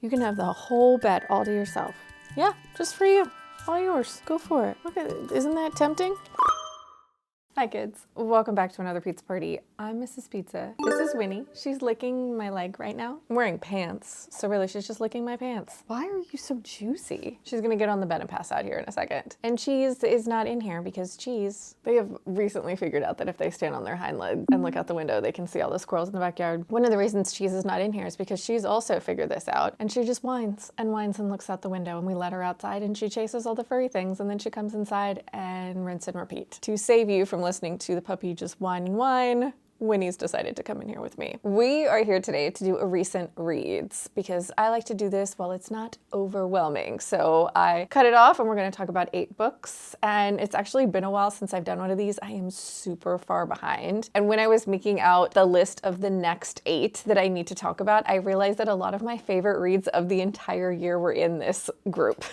You can have the whole bed all to yourself. Yeah, just for you. All yours. Go for it. Look at it. Isn't that tempting? Hi kids, welcome back to another pizza party. I'm Mrs. Pizza. This is Winnie. She's licking my leg right now. I'm wearing pants, so really she's just licking my pants. Why are you so juicy? She's gonna get on the bed and pass out here in a second. And Cheese is not in here because Cheese, they have recently figured out that if they stand on their hind legs and look out the window, they can see all the squirrels in the backyard. One of the reasons Cheese is not in here is because she's also figured this out, and she just whines and looks out the window, and we let her outside and she chases all the furry things, and then she comes inside and rinse and repeat. To save you from listening to the puppy just whine and whine, Winnie's decided to come in here with me. We are here today to do a recent reads because I like to do this while it's not overwhelming. So I cut it off and we're going to talk about 8 books. And it's actually been a while since I've done one of these. I am super far behind. And when I was making out the list of the next 8 that I need to talk about, I realized that a lot of my favorite reads of the entire year were in this group.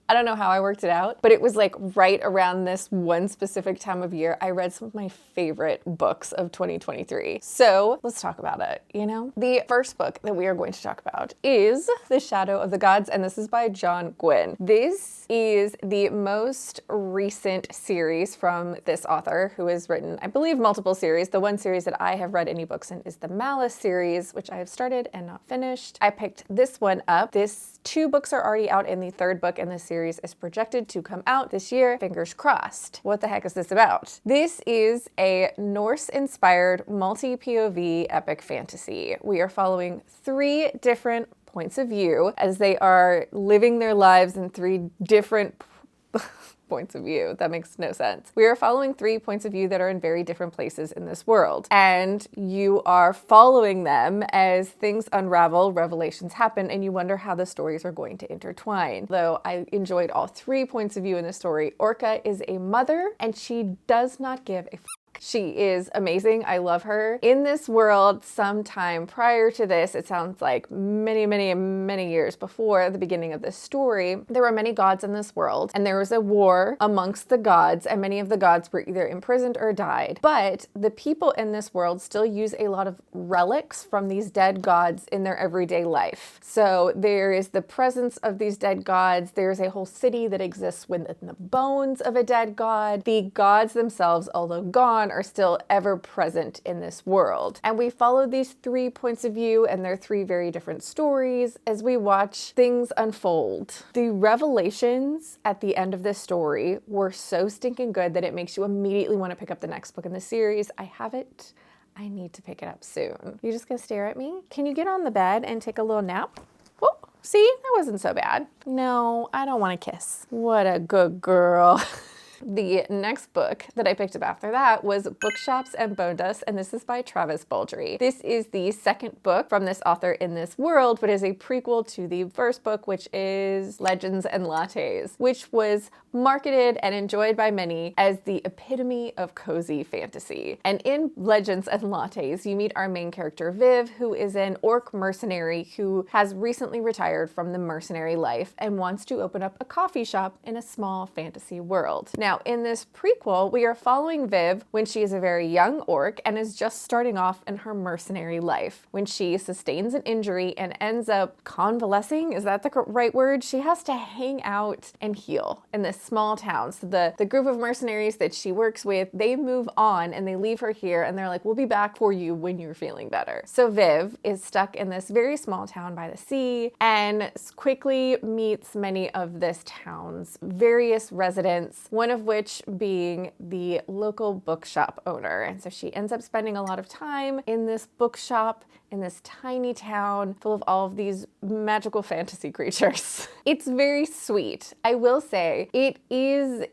I don't know how I worked it out, but it was like right around this one specific time of year, I read some of my favorite books of 2023. So let's talk about it, you know? The first book that we are going to talk about is The Shadow of the Gods, and this is by Gwynne. This is the most recent series from this author who has written, I believe, multiple series. The one series that I have read any books in is the Malice series, which I have started and not finished. I picked this one up. 2 books are already out, and the 3rd book in this series is projected to come out this year. Fingers crossed. What the heck is this about? This is a Norse-inspired multi-POV epic fantasy. We are following 3 different points of view as they are living their lives in 3 different points of view. That makes no sense. We are following 3 points of view that are in very different places in this world. And you are following them as things unravel, revelations happen, and you wonder how the stories are going to intertwine. Though I enjoyed all 3 points of view in the story. Orca is a mother, and she does not give a She is amazing. I love her. In this world, sometime prior to this, it sounds like many years before the beginning of this story, there were many gods in this world, and there was a war amongst the gods, and many of the gods were either imprisoned or died. But the people in this world still use a lot of relics from these dead gods in their everyday life. So there is the presence of these dead gods. There's a whole city that exists within the bones of a dead god. The gods themselves, although gone, are still ever present in this world. And we follow these 3 points of view and their 3 very different stories as we watch things unfold. The revelations at the end of this story were so stinking good that it makes you immediately want to pick up the next book in the series. I have it. I need to pick it up soon. You just gonna stare at me? Can you get on the bed and take a little nap? Oh, see, that wasn't so bad. No, I don't want to kiss. What a good girl. The next book that I picked up after that was Bookshops and Bonedust, and this is by Travis Baldree. This is the 2nd book from this author in this world, but is a prequel to the first book, which is Legends and Lattes, which was marketed and enjoyed by many as the epitome of cozy fantasy. And in Legends and Lattes, you meet our main character, Viv, who is an orc mercenary who has recently retired from the mercenary life and wants to open up a coffee shop in a small fantasy world. Now, in this prequel, we are following Viv when she is a very young orc and is just starting off in her mercenary life. When she sustains an injury and ends up convalescing, is that the right word? She has to hang out and heal in this small town. So the group of mercenaries that she works with, they move on and they leave her here and they're like, we'll be back for you when you're feeling better. So Viv is stuck in this very small town by the sea and quickly meets many of this town's various residents, one of which being the local bookshop owner. And so she ends up spending a lot of time in this bookshop in this tiny town full of all of these magical fantasy creatures. It's very sweet. I will say it is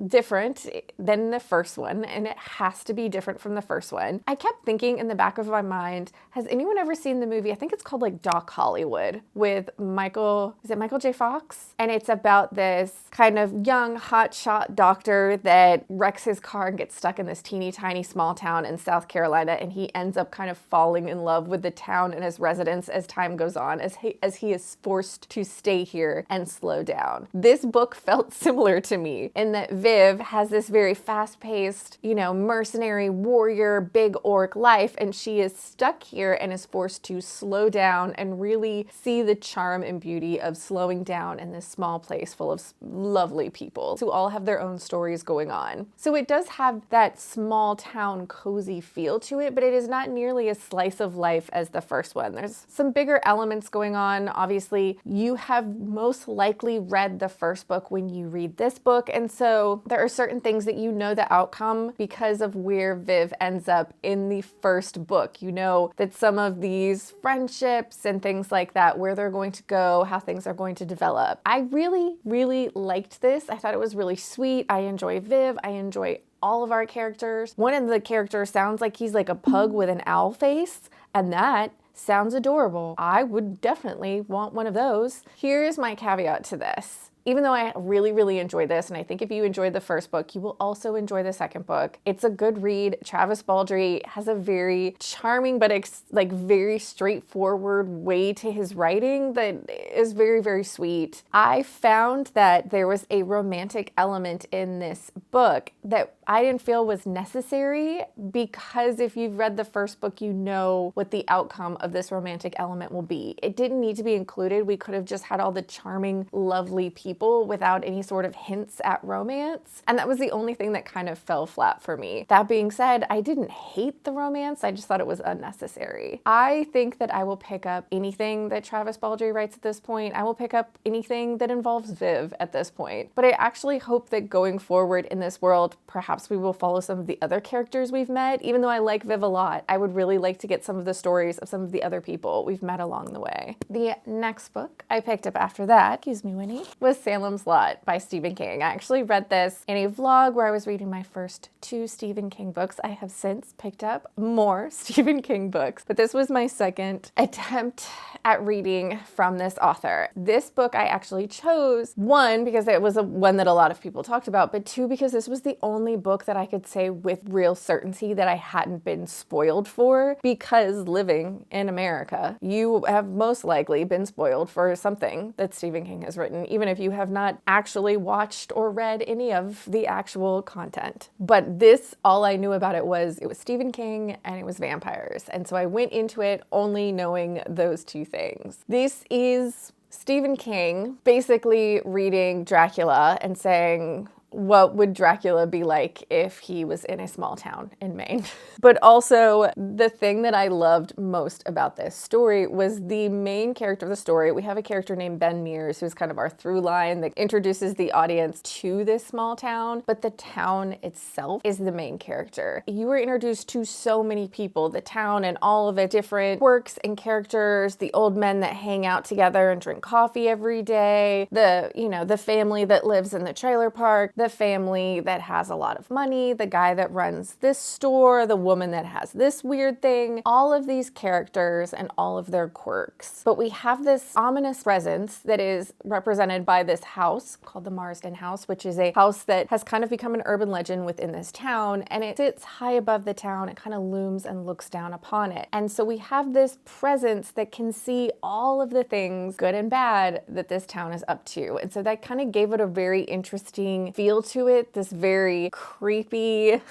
different than the first one, and it has to be different from the first one. I kept thinking in the back of my mind, has anyone ever seen the movie? I think it's called like Doc Hollywood with Michael J. Fox? And it's about this kind of young hotshot doctor that wrecks his car and gets stuck in this teeny tiny small town in South Carolina, and he ends up kind of falling in love with with the town and his residents as time goes on, as he is forced to stay here and slow down. This book felt similar to me in that Viv has this very fast-paced, mercenary warrior, big orc life, and she is stuck here and is forced to slow down and really see the charm and beauty of slowing down in this small place full of lovely people who all have their own stories going on. So it does have that small town cozy feel to it, but it is not nearly as slice of life as the first one. There's some bigger elements going on. Obviously, you have most likely read the first book when you read this book, and so there are certain things that you know the outcome because of where Viv ends up in the first book. You know that some of these friendships and things like that, where they're going to go, how things are going to develop. I really, really liked this. I thought it was really sweet. I enjoy Viv. I enjoy all of our characters. One of the characters sounds like he's like a pug with an owl face, and that sounds adorable. I would definitely want one of those. Here's my caveat to this. Even though I really, really enjoyed this, and I think if you enjoyed the first book, you will also enjoy the second book. It's a good read. Travis Baldree has a very charming but very straightforward way to his writing that is very, very sweet. I found that there was a romantic element in this book that I didn't feel was necessary, because if you've read the first book, you know what the outcome of this romantic element will be. It didn't need to be included. We could have just had all the charming, lovely people without any sort of hints at romance. And that was the only thing that kind of fell flat for me. That being said, I didn't hate the romance. I just thought it was unnecessary. I think that I will pick up anything that Travis Baldree writes at this point. I will pick up anything that involves Viv at this point. But I actually hope that going forward in this world, perhaps we will follow some of the other characters we've met. Even though I like Viv a lot, I would really like to get some of the stories of some of the other people we've met along the way. The next book I picked up after that, excuse me, Winnie, was Salems Lot by Stephen King. I actually read this in a vlog where I was reading my first 2 Stephen King books. I have since picked up more Stephen King books, but this was my second attempt at reading from this author. This book I actually chose, 1, because it was one that a lot of people talked about, but 2, because this was the only book that I could say with real certainty that I hadn't been spoiled for, because living in America, you have most likely been spoiled for something that Stephen King has written, even if you have not actually watched or read any of the actual content. But this, all I knew about it was Stephen King and it was vampires. And so I went into it only knowing those 2 things. This is Stephen King basically reading Dracula and saying, what would Dracula be like if he was in a small town in Maine? But also, the thing that I loved most about this story was the main character of the story. We have a character named Ben Mears, who's kind of our through line that introduces the audience to this small town, but the town itself is the main character. You were introduced to so many people, the town and all of its different quirks and characters, the old men that hang out together and drink coffee every day, the family that lives in the trailer park, the family that has a lot of money, the guy that runs this store, the woman that has this weird thing, all of these characters and all of their quirks. But we have this ominous presence that is represented by this house called the Marsden House, which is a house that has kind of become an urban legend within this town, and it sits high above the town. It kind of looms and looks down upon it. And so we have this presence that can see all of the things, good and bad, that this town is up to. And so that kind of gave it a very interesting feel to it, this very creepy,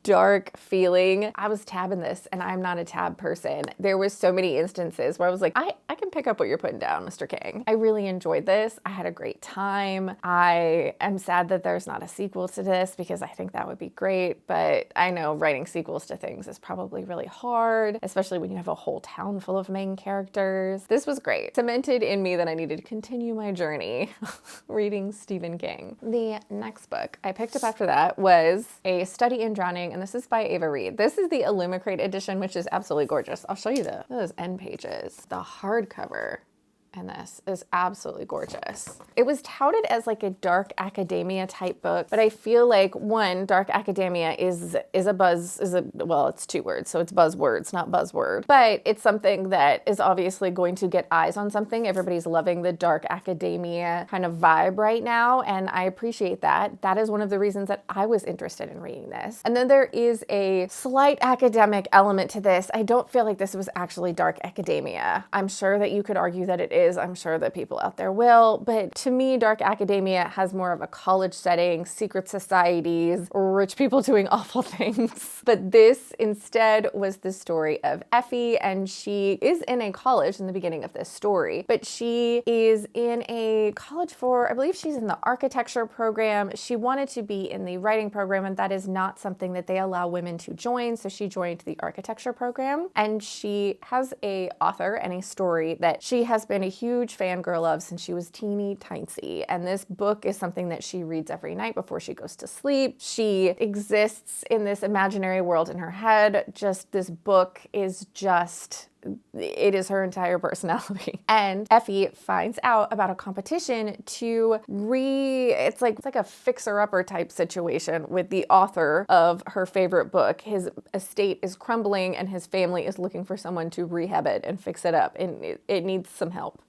dark feeling. I was tabbing this, and I'm not a tab person. There was so many instances where I was like, I can pick up what you're putting down, Mr. King. I really enjoyed this. I had a great time. I am sad that there's not a sequel to this, because I think that would be great, but I know writing sequels to things is probably really hard, especially when you have a whole town full of main characters. This was great. Cemented in me that I needed to continue my journey reading Stephen King. The next book I picked up after that was A Study in Drowning, and this is by Ava Reid. This is the Illumicrate edition, which is absolutely gorgeous. I'll show you those end pages. The hardcover in this is absolutely gorgeous. It was touted as like a dark academia type book, but I feel like one, dark academia is well, it's 2 words, so it's buzzwords, not buzzword, but it's something that is obviously going to get eyes on something. Everybody's loving the dark academia kind of vibe right now, and I appreciate that. That is one of the reasons that I was interested in reading this. And then there is a slight academic element to this. I don't feel like this was actually dark academia. I'm sure that you could argue that it is. I'm sure that people out there will, but to me, dark academia has more of a college setting, secret societies, rich people doing awful things. But this instead was the story of Effie, and she is in a college in the beginning of this story, but she is in a college for, I believe she's in the architecture program. She wanted to be in the writing program, and that is not something that they allow women to join, so she joined the architecture program, and she has a author and a story that she has been a huge fangirl of since she was teeny tiny, and this book is something that she reads every night before she goes to sleep. She exists in this imaginary world in her head. Just this book is just, it is her entire personality. And Effie finds out about a competition to it's like a fixer-upper type situation with the author of her favorite book. His estate is crumbling and his family is looking for someone to rehab it and fix it up, and it needs some help.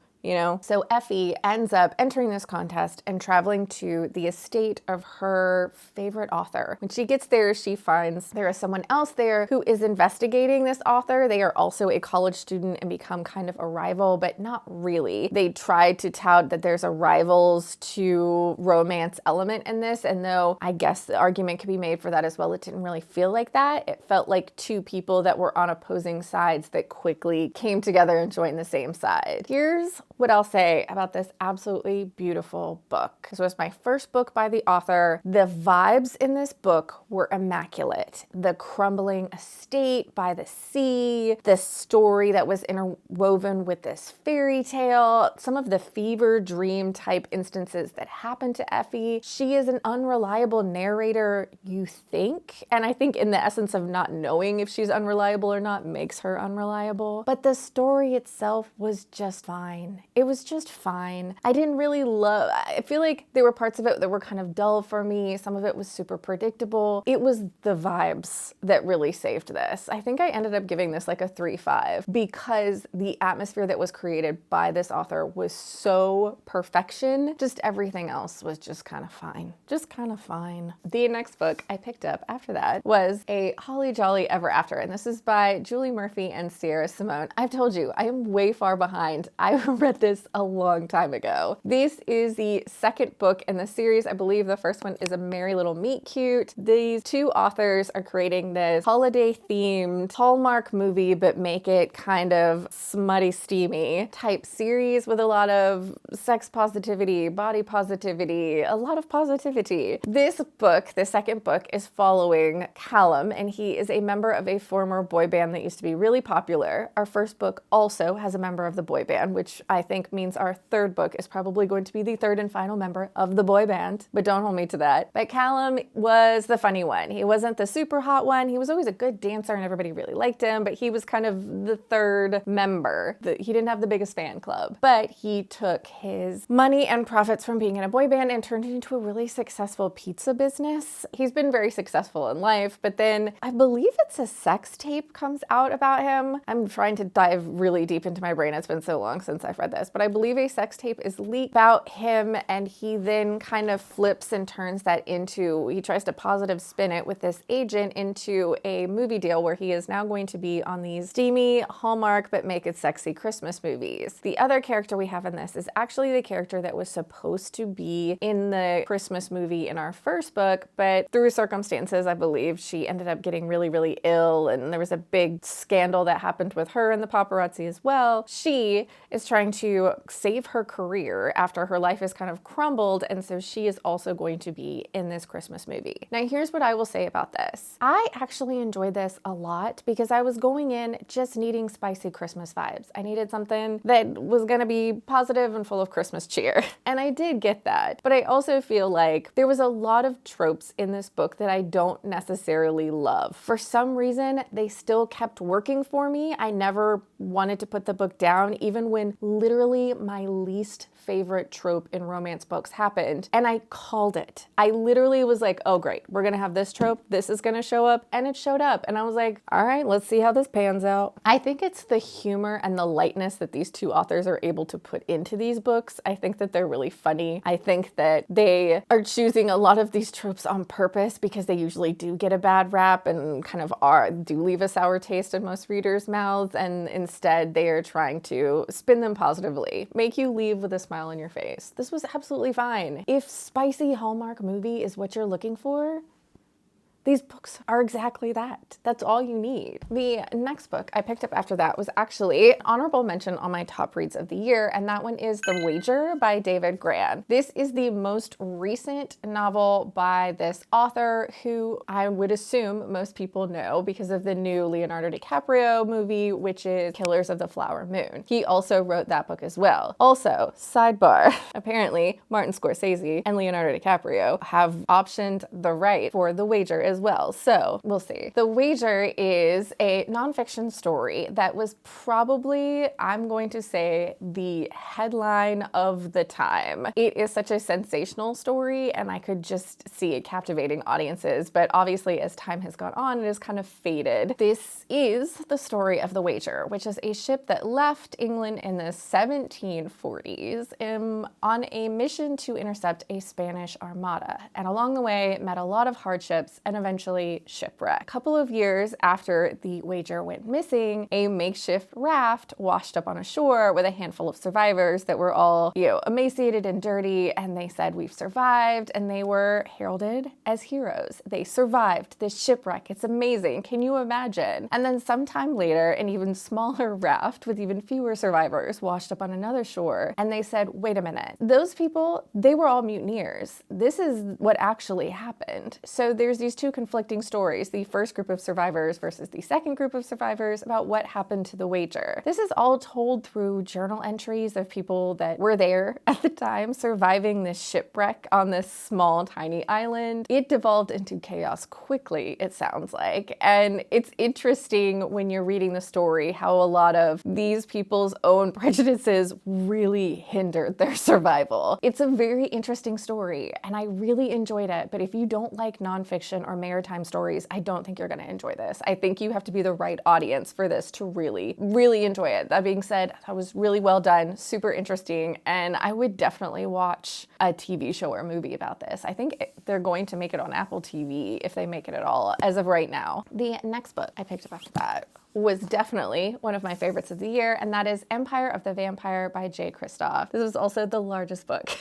So Effie ends up entering this contest and traveling to the estate of her favorite author. When she gets there, she finds there is someone else there who is investigating this author. They are also a college student and become kind of a rival, but not really. They try to tout that there's a rivals to romance element in this, and though I guess the argument could be made for that as well, it didn't really feel like that. It felt like 2 people that were on opposing sides that quickly came together and joined the same side. Here's what I'll say about this absolutely beautiful book. This was my first book by the author. The vibes in this book were immaculate. The crumbling estate by the sea, the story that was interwoven with this fairy tale, some of the fever dream type instances that happened to Effie. She is an unreliable narrator, you think, and I think in the essence of not knowing if she's unreliable or not makes her unreliable. But the story itself was just fine. It was just fine. I didn't really I feel like there were parts of it that were kind of dull for me. Some of it was super predictable. It was the vibes that really saved this. I think I ended up giving this like a 3.5 because the atmosphere that was created by this author was so perfection. Just everything else was just kind of fine. Just kind of fine. The next book I picked up after that was A Holly Jolly Ever After, and this is by Julie Murphy and Sierra Simone. I've told you, I am way far behind. I read this a long time ago. This is the second book in the series. I believe the first one is A Merry Little Meet Cute. These 2 authors are creating this holiday themed Hallmark movie, but make it kind of smutty steamy type series with a lot of sex positivity, body positivity, a lot of positivity. This book, the second book, is following Callum, and he is a member of a former boy band that used to be really popular. Our first book also has a member of the boy band, which I think means our third book is probably going to be the third and final member of the boy band, but don't hold me to that. But Callum was the funny one. He wasn't the super hot one. He was always a good dancer and everybody really liked him, but he was kind of the third member. He didn't have the biggest fan club, but he took his money and profits from being in a boy band and turned it into a really successful pizza business. He's been very successful in life, but then I believe it's a sex tape comes out about him. I'm trying to dive really deep into my brain. It's been so long since I've read this, but I believe a sex tape is leaked about him, and he then kind of flips and turns that into, he tries to positive spin it with this agent into a movie deal where he is now going to be on these steamy Hallmark but make it sexy Christmas movies. The other character we have in this is actually the character that was supposed to be in the Christmas movie in our first book, but through circumstances, I believe she ended up getting really, really ill, and there was a big scandal that happened with her and the paparazzi as well. She is trying to save her career after her life is kind of crumbled, and so she is also going to be in this Christmas movie. Now, here's what I will say about this. I actually enjoyed this a lot because I was going in just needing spicy Christmas vibes. I needed something that was gonna be positive and full of Christmas cheer, and I did get that. But I also feel like there was a lot of tropes in this book that I don't necessarily love. For some reason, they still kept working for me. I never wanted to put the book down, even when literally literally my least favorite trope in romance books happened, and I called it. I literally was like, oh great, we're gonna have this trope, this is gonna show up, and it showed up, and I was like, all right, let's see how this pans out. I think it's the humor and the lightness that these two authors are able to put into these books. I think that they're really funny. I think that they are choosing a lot of these tropes on purpose because they usually do get a bad rap and kind of do leave a sour taste in most readers' mouths, and instead they are trying to spin them positively, make you leave with a smile on your face. This was absolutely fine. If spicy Hallmark movie is what you're looking for, these books are exactly that. That's all you need. The next book I picked up after that was actually an honorable mention on my top reads of the year, and that one is The Wager by David Grann. This is the most recent novel by this author who I would assume most people know because of the new Leonardo DiCaprio movie, which is Killers of the Flower Moon. He also wrote that book as well. Also, sidebar, apparently Martin Scorsese and Leonardo DiCaprio have optioned the right for The Wager as well, so we'll see. The Wager is a nonfiction story that was probably, I'm going to say, the headline of the time. It is such a sensational story, and I could just see it captivating audiences, but obviously as time has gone on, it has kind of faded. This is the story of The Wager, which is a ship that left England in the 1740s on a mission to intercept a Spanish armada, and along the way met a lot of hardships and eventually shipwreck. A couple of years after The Wager went missing, a makeshift raft washed up on a shore with a handful of survivors that were all, emaciated and dirty, and they said, we've survived, and they were heralded as heroes. They survived this shipwreck. It's amazing. Can you imagine? And then sometime later, an even smaller raft with even fewer survivors washed up on another shore, and they said, wait a minute, those people, they were all mutineers. This is what actually happened. So there's these two conflicting stories, the first group of survivors versus the second group of survivors, about what happened to The Wager. This is all told through journal entries of people that were there at the time surviving this shipwreck on this small, tiny island. It devolved into chaos quickly, it sounds like, and it's interesting when you're reading the story how a lot of these people's own prejudices really hindered their survival. It's a very interesting story, and I really enjoyed it, but if you don't like nonfiction or maritime stories, I don't think you're going to enjoy this. I think you have to be the right audience for this to really, really enjoy it. That being said, that was really well done, super interesting, and I would definitely watch a TV show or movie about this. I think they're going to make it on Apple TV if they make it at all, as of right now. The next book I picked up after that was definitely one of my favorites of the year, and that is Empire of the Vampire by J. Kristoff. This was also the largest book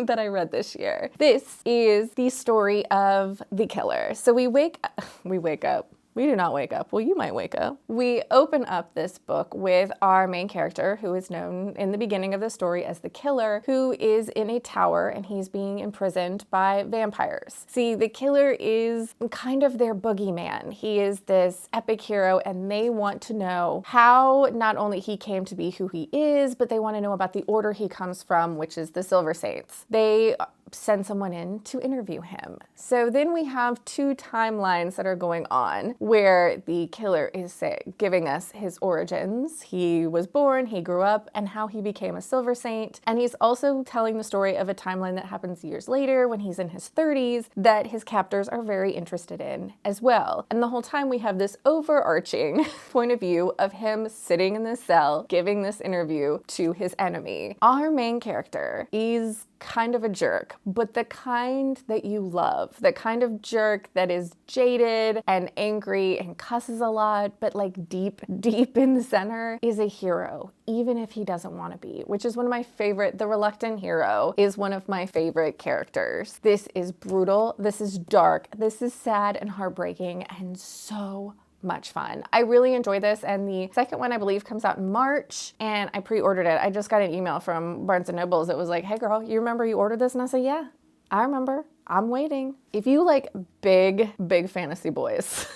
that I read this year. This is the story of the killer. So we wake up. We do not wake up. Well, you might wake up. We open up this book with our main character, who is known in the beginning of the story as the killer, who is in a tower and he's being imprisoned by vampires. See, the killer is kind of their boogeyman. He is this epic hero, and they want to know how not only he came to be who he is, but they want to know about the order he comes from, which is the Silver Saints. They send someone in to interview him. So then we have two timelines that are going on where the killer is giving us his origins. He was born, he grew up, and how he became a Silver Saint. And he's also telling the story of a timeline that happens years later when he's in his 30s that his captors are very interested in as well. And the whole time we have this overarching point of view of him sitting in this cell giving this interview to his enemy. Our main character is kind of a jerk, but the kind that you love, the kind of jerk that is jaded and angry and cusses a lot, but like deep in the center is a hero, even if he doesn't want to be, which is one of my favorite. The reluctant hero is one of my favorite characters. This is brutal, this is dark, this is sad and heartbreaking, and so much fun. I really enjoy this, and the second one I believe comes out in March, and I pre-ordered it. I just got an email from Barnes & Nobles that was like, hey girl, you remember you ordered this? And I said, yeah, I remember. I'm waiting. If you like big fantasy boys,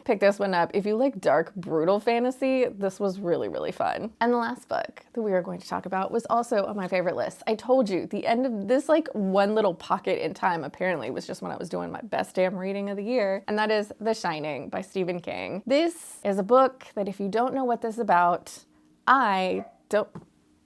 pick this one up. If you like dark, brutal fantasy, this was really, really fun. And the last book that we are going to talk about was also on my favorite list. I told you, the end of this like one little pocket in time apparently was just when I was doing my best damn reading of the year, and that is The Shining by Stephen King. This is a book that if you don't know what this is about, I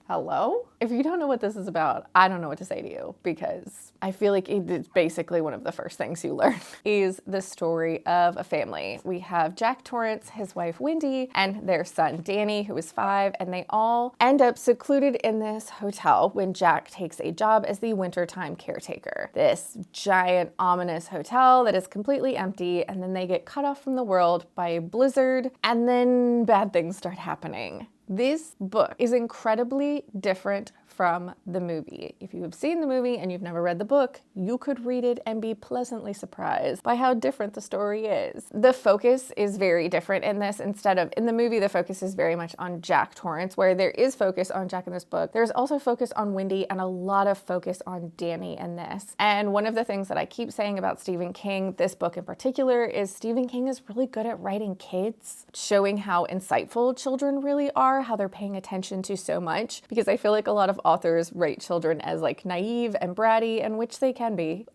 hello? If you don't know what this is about, I don't know what to say to you, because I feel like it's basically one of the first things you learn is the story of a family. We have Jack Torrance, his wife Wendy, and their son Danny, who is 5, and they all end up secluded in this hotel when Jack takes a job as the wintertime caretaker. This giant, ominous hotel that is completely empty, and then they get cut off from the world by a blizzard, and then bad things start happening. This book is incredibly different from the movie. If you have seen the movie and you've never read the book, you could read it and be pleasantly surprised by how different the story is. The focus is very different in this. Instead of, in the movie, the focus is very much on Jack Torrance, where there is focus on Jack in this book. There's also focus on Wendy and a lot of focus on Danny in this. And one of the things that I keep saying about Stephen King, this book in particular, is Stephen King is really good at writing kids, showing how insightful children really are, how they're paying attention to so much, because I feel like a lot of authors write children as like naive and bratty, and which they can be.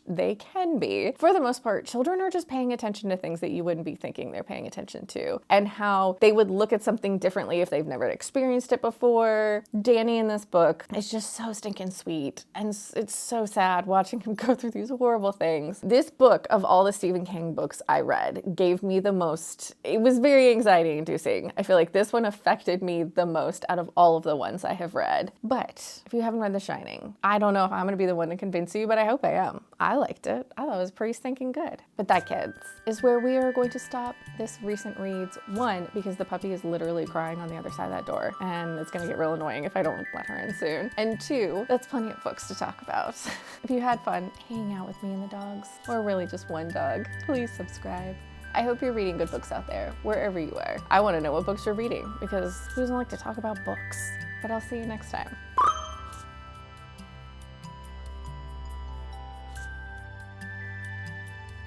They can be. For the most part, children are just paying attention to things that you wouldn't be thinking they're paying attention to, and how they would look at something differently if they've never experienced it before. Danny in this book is just so stinking sweet, and it's so sad watching him go through these horrible things. This book, of all the Stephen King books I read, gave me the most, it was very anxiety inducing. I feel like this one affected me the most out of all of the ones I have read. But if you haven't read The Shining, I don't know if I'm gonna be the one to convince you, but I hope I am. I liked it. I thought it was pretty stinking good. But that, kids, is where we are going to stop this recent reads. 1, because the puppy is literally crying on the other side of that door, and it's gonna get real annoying if I don't let her in soon. And 2, that's plenty of books to talk about. If you had fun hanging out with me and the dogs, or really just one dog, please subscribe. I hope you're reading good books out there, wherever you are. I want to know what books you're reading, because who doesn't like to talk about books? But I'll see you next time.